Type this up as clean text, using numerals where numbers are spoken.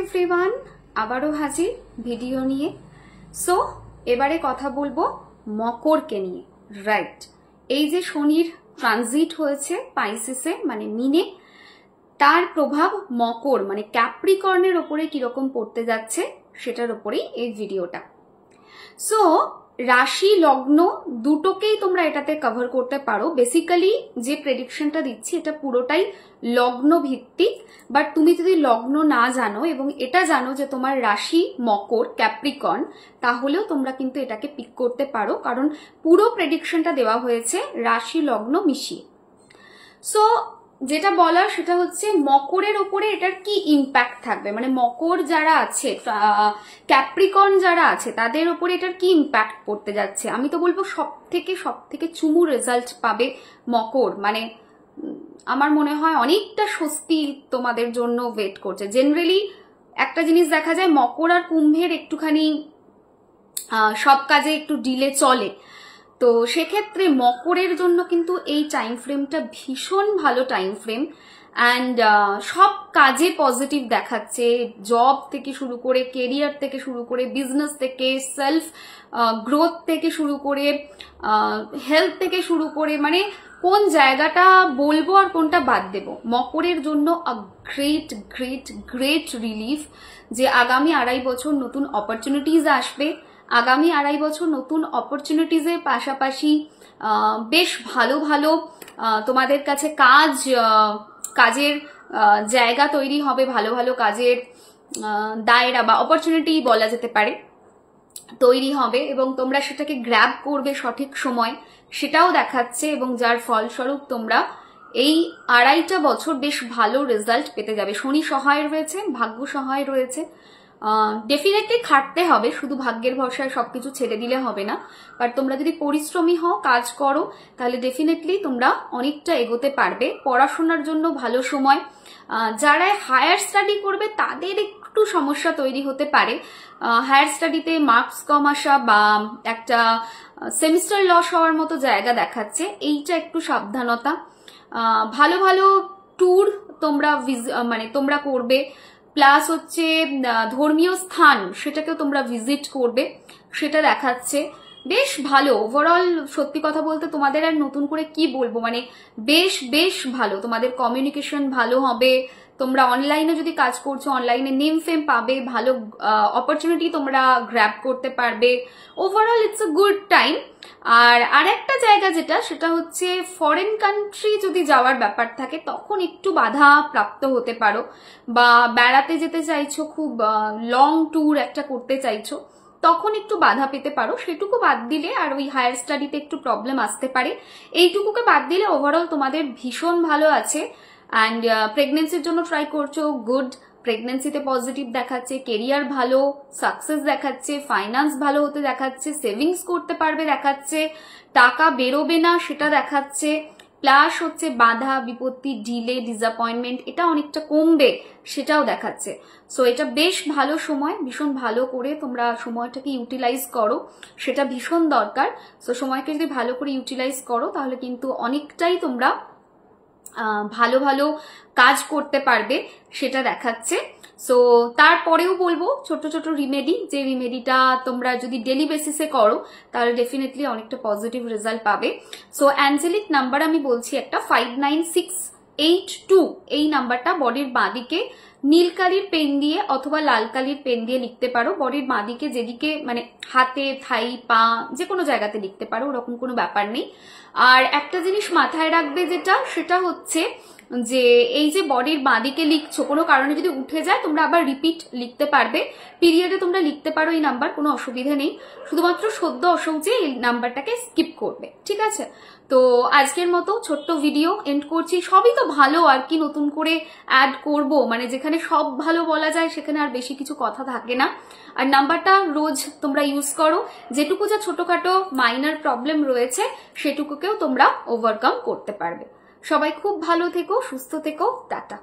Everyone, আবারও হাজির video নিয়ে। সো এবারে কথা বলবো মকরকে নিয়ে। রাইট, এই যে শনির ট্রানজিট হয়েছে পাইসিসে মানে মিনে, তার প্রভাব মকর মানে ক্যাপ্রিকর্নের ওপরে কিরকম পড়তে যাচ্ছে সেটার ওপরেই এই ভিডিওটা। সো রাশি লগ্ন দুটোকেই তোমরা এটাতে কভার করতে পারো। বেসিক্যালি যে প্রেডিকশনটা দিচ্ছি এটা পুরোটাই লগ্ন ভিত্তিক, বাট তুমি যদি লগ্ন না জানো এবং এটা জানো যে তোমার রাশি মকর ক্যাপ্রিকর্ন, তাহলেও তোমরা কিন্তু এটাকে পিক করতে পারো, কারণ পুরো প্রেডিকশনটা দেওয়া হয়েছে রাশি লগ্ন মিশিয়ে। সো যেটা বলার সেটা হচ্ছে মকরের ওপরে এটার কি ইম্প্যাক্ট থাকবে, মানে মকর যারা আছে, ক্যাপ্রিকর্ন যারা আছে, তাদের ওপরে এটার কি ইম্প্যাক্ট পড়তে যাচ্ছে। আমি তো বলবো সব থেকে চুমু রেজাল্ট পাবে মকর। মানে আমার মনে হয় অনেকটা স্বস্তি তোমাদের জন্য ওয়েট করছে। জেনারেলি একটা জিনিস দেখা যায়, মকর আর কুম্ভের একটুখানি সব কাজে একটু ডিলে চলে, তো সেক্ষেত্রে মকরের জন্য কিন্তু এই টাইম ফ্রেমটা ভীষণ ভালো টাইম ফ্রেম। অ্যান্ড সব কাজে পজিটিভ দেখাচ্ছে, জব থেকে শুরু করে, কেরিয়ার থেকে শুরু করে, বিজনেস থেকে, সেলফ গ্রোথ থেকে শুরু করে, হেলথ থেকে শুরু করে, মানে কোন জায়গাটা বলবো আর কোনটা বাদ দেব, মকরের জন্য a great great great relief যে আগামী 2.5 বছর নতুন অপরচুনিটিজ আসবে। আগামী 2.5 বছর নতুন অপরচুনিটিজের পাশাপাশি বেশ ভালো ভালো তোমাদের কাছে কাজের জায়গা তৈরি হবে, ভালো ভালো কাজের দায়রা বা অপরচুনিটি বলা যেতে পারে তৈরি হবে, এবং তোমরা সেটাকে গ্র্যাব করবে সঠিক সময়, সেটাও দেখাচ্ছে। এবং যার ফলস্বরূপ তোমরা এই 2.5টা বছর বেশ ভালো রেজাল্ট পেতে যাবে। শনি সহায় রয়েছে, ভাগ্য সহায় রয়েছে। ডেফিনেটলি খাটতে হবে, শুধু ভাগ্যের ভরসায় সবকিছু ছেড়ে দিলে হবে না, বাট তোমরা যদি পরিশ্রমী হও, কাজ করো, তাহলে ডেফিনেটলি তোমরা অনেকটা এগোতে পারবে। পড়াশোনার জন্য ভালো সময়। যারা হায়ার স্টাডি করবে তাদের একটু সমস্যা তৈরি হতে পারে, হায়ার স্টাডিতে মার্কস কম আসা বা একটা সেমিস্টার লস হওয়ার মতো জায়গা দেখাচ্ছে, এইটা একটু সাবধানতা। ভালো ভালো ট্যুর তোমরা করবে, প্লাস হচ্ছে ধর্মীয় স্থান সেটাকেও তোমরা ভিজিট করবে, সেটা দেখাচ্ছে। বেশ ভালো ওভারঅল। সত্যি কথা বলতে তোমাদের আর নতুন করে কি বলবো, মানে বেশ ভালো। তোমাদের কমিউনিকেশন ভালো হবে, তোমরা অনলাইনে যদি কাজ করছো অনলাইনে নেম ফেম পাবে, ভালো অপরচুনিটি তোমরা গ্র্যাব করতে পারবে। Overall it's a good time. আর আরেকটা জায়গা যেটা, সেটা হচ্ছে ফরেন কান্ট্রি যদি যাওয়ার ব্যাপার থাকে তখন একটু বাধা প্রাপ্ত হতে পারো, বা বেড়াতে যেতে চাইছো, খুব লং ট্যুর একটা করতে চাইছো, তখন একটু বাধা পেতে পারো। সেটুকু বাদ দিলে, আর ওই হায়ার স্টাডিতে একটু প্রবলেম আসতে পারে, এইটুকুকে বাদ দিলে ওভারঅল তোমাদের ভীষণ ভালো আছে। অ্যান্ড প্রেগনেন্সির জন্য ট্রাই করছো, গুড, প্রেগনেন্সিতে পজিটিভ দেখাচ্ছে, কেরিয়ার ভালো, সাকসেস দেখাচ্ছে, ফাইন্যান্স ভালো হতে দেখাচ্ছে, সেভিংস করতে পারবে দেখাচ্ছে, টাকা বেরোবে না সেটা দেখাচ্ছে, প্লাস হচ্ছে বাধা বিপত্তি, ডিলে, ডিসঅ্যাপয়েন্টমেন্ট এটা অনেকটা কমবে সেটাও দেখাচ্ছে। সো এটা বেশ ভালো সময়, ভীষণ ভালো করে তোমরা সময়টাকে ইউটিলাইজ করো, সেটা ভীষণ দরকার। সো সময়কে যদি ভালো করে ইউটিলাইজ করো তাহলে কিন্তু অনেকটাই তোমরা ভালো ভালো কাজ করতে পারবে, সেটা দেখাচ্ছে। সো তারপরেও বলবো ছোট ছোট রিমেডি, যে রিমেডিটা তোমরা যদি ডেলি বেসিসে করো তাহলে ডেফিনেটলি অনেকটা পজিটিভ রেজাল্ট পাবে। সো অ্যাঞ্জেলিক নাম্বার আমি বলছি একটা 59682, এই নাম্বারটা বডির বাঁদিকে নীল কালির পেন দিয়ে অথবা লাল কালির পেন দিয়ে লিখতে পারো। বডির বাঁদিকে যেদিকে, মানে হাতে, থাই, পা, যে কোনো জায়গাতে লিখতে পারো, ওরকম কোনো ব্যাপার নেই। আর একটা জিনিস মাথায় রাখবে সেটা হচ্ছে যে এই যে বডির বাঁদিকে লিখছো, কোনো কারণে যদি উঠে যায় তোমরা আবার রিপিট লিখতে পারবে। পিরিয়ডে তোমরা লিখতে পারো এই নাম্বার, কোনো অসুবিধা নেই। শুধুমাত্র সদ্য অসৌচে এই নাম্বারটাকে স্কিপ করবে, ঠিক আছে? তো আজকের মতো ছোট্ট ভিডিও এন্ড করছি। সবই তো ভালো, আর কি নতুন করে অ্যাড করব, মানে যেখানে সব ভালো বলা যায় সেখানে আর বেশি কিছু কথা থাকে না। আর নাম্বারটা রোজ তোমরা ইউজ করো, যেটুকু যা ছোটখাটো মাইনার প্রবলেম রয়েছে সেটুকুকেও তোমরা ওভারকাম করতে পারবে। সবাই খুব ভালো থেকো, সুস্থ থেকো, টাটা।